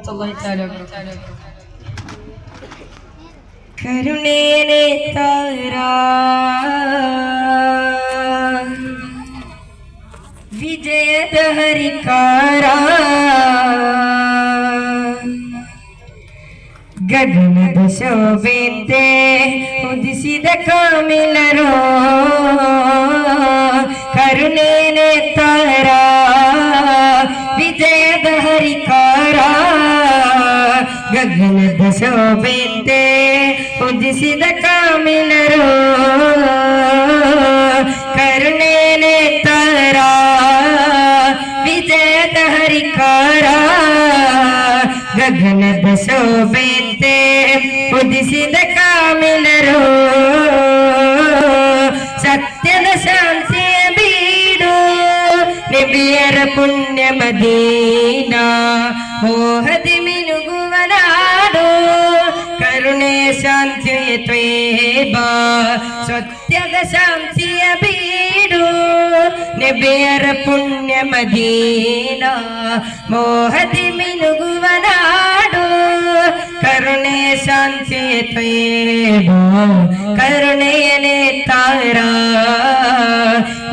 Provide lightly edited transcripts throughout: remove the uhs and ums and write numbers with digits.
الله تعالى وبركاته. കരുണേനെ താരാ വിജയദഹരിക്കാരാ ಗಗನದ ಶೋಭೆಂತೆ ಉದಿಸಿದ ಕಾಮಿಲರೋ ಕರುಣೇನೆ ತಾರ ವಿಜಯದ ಹರಿಕಾರ ಗಗನದ ಶೋಭೆಂತೆ ಉದಿಸಿದ ಕಾಮಿಲರೋ ಕರುಣೇನೆ ತಾರ ವಿಜಯದ ಹರಿಕಾರ ಗಗನದ ಶೋಭೆಂತೆ ಉದಿಸಿದ ಕಾಮಿಲರು ಸತ್ಯದ ಶಾಂತಿಯ ಬೀಡು ನಬಿಯರ ಪುಣ್ಯ ಮದೀನಾ ಮೋಹದಿ ಮಿನುಗುವ ನಾಡು ಕರುಣೆ ಶಾಂತಿಯ ತ್ವೇಬಾ ಸತ್ಯದ ಶಾಂತಿಯ ಬೀಡು ನಬಿಯರ ಪುಣ್ಯ ಮದೀನಾ ಮೋಹದಿ ಮಿನುಗುವ ನಾಡು ಕರುಣೆ ಶಾಂತಿ ತ್ವೇಬಾ ಕರುಣೆಯನೇ ತಾರ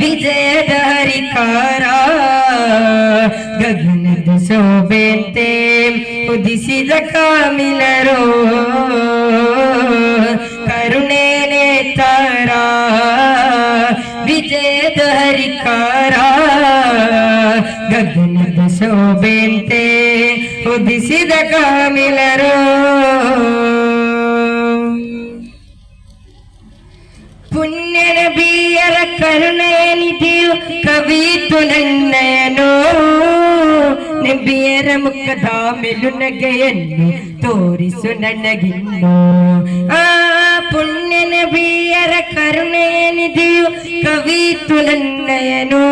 ವಿಜಯದ ಹರಿಕಾರ ಗಗನದ ಶೋಭೆಂತೆ ಉದಿಸಿದ ಕಾಮಿಲರೋ ಕರುಣೆಯನೇ ತಾರ ವಿಜಯದ ಹರಿಕಾರ ಗಗನದ ಶೋಭೆಂತೆ ಉದಿಸಿದ ಕಾಮಿಲರೋ ಪುಣ್ಯ ನಬಿಯರ ಕರುಣೆಯ ನಿಧಿಯು ಕವಿತು ನನ್ನಯನೋ ನಬಿಯರ ಮುಖದ ಮೆಲುನಗೆಯನ್ನು ತೋರಿಸು ನನಗಿನ್ನು ಆ ಪುಣ್ಯ ನಬಿಯರ ಕರುಣೆಯ ನಿಧಿಯು ಕವಿತು ನನ್ನಯನೋ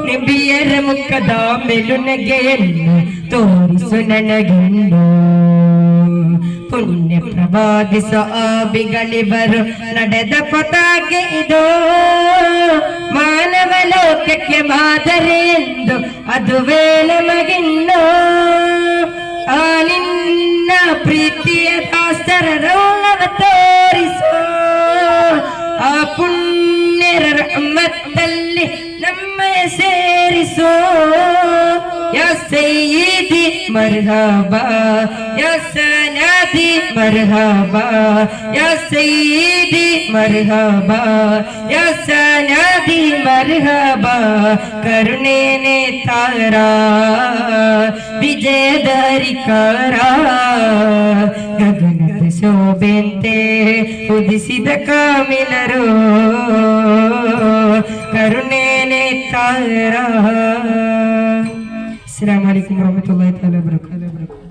ನಬಿಯರ ಮುಖದ ಮೆಲುನಗೆಯನ್ನು ತೋರಿಸು ನನಗಿನ್ನು ಪುಣ್ಯ ಪ್ರಭಾದಿ ಸಹಾಬಿಗಳಿವರು ನಡೆದ ಪತಾಕೆ ಇದು ಮಾನವ ಲೋಕಕ್ಕೆ ಮಾದರಿ ಎಂದು ಅದುವೇ ನಮಗಿನ್ನು ಆ ನಿನ್ನ ಪ್ರೀತಿಯ ದಾಸರ ರೋಗವ ತೋರಿಸೋ ಆ ಪುಣ್ಯರ ರಹಮತ್ತಲ್ಲಿ ನಮ್ಮಯ ಸೇರಿಸೋ ಯಾ ಸಯ್ಯಿದಿ ಮರ್ಹಬಾ ಯಾ ಸನದಿ ಮರ್ಹಬಾ ಯಾ ಸಯ್ಯಿದಿ ಮರ್ಹಬಾ ಯಾ ಸನದಿ ಮರ್ಹಬಾ ಕರುಣೆನೇ ತಾರ ವಿಜಯದ ಹರಿಕಾರ ಗಗನದ ಶೋಭೆಂತೆ ಉದಿಸಿದ ಕಾಮಿಲರೋ ಕರುಣೆನೇ ತಾರ. ಅಸ್ಸಲಾಮು ಅಲೈಕುಂ ವರಹಮತುಲ್ಲಾಹಿ ತಆಲಾ ವಬರಕಾತುಹು.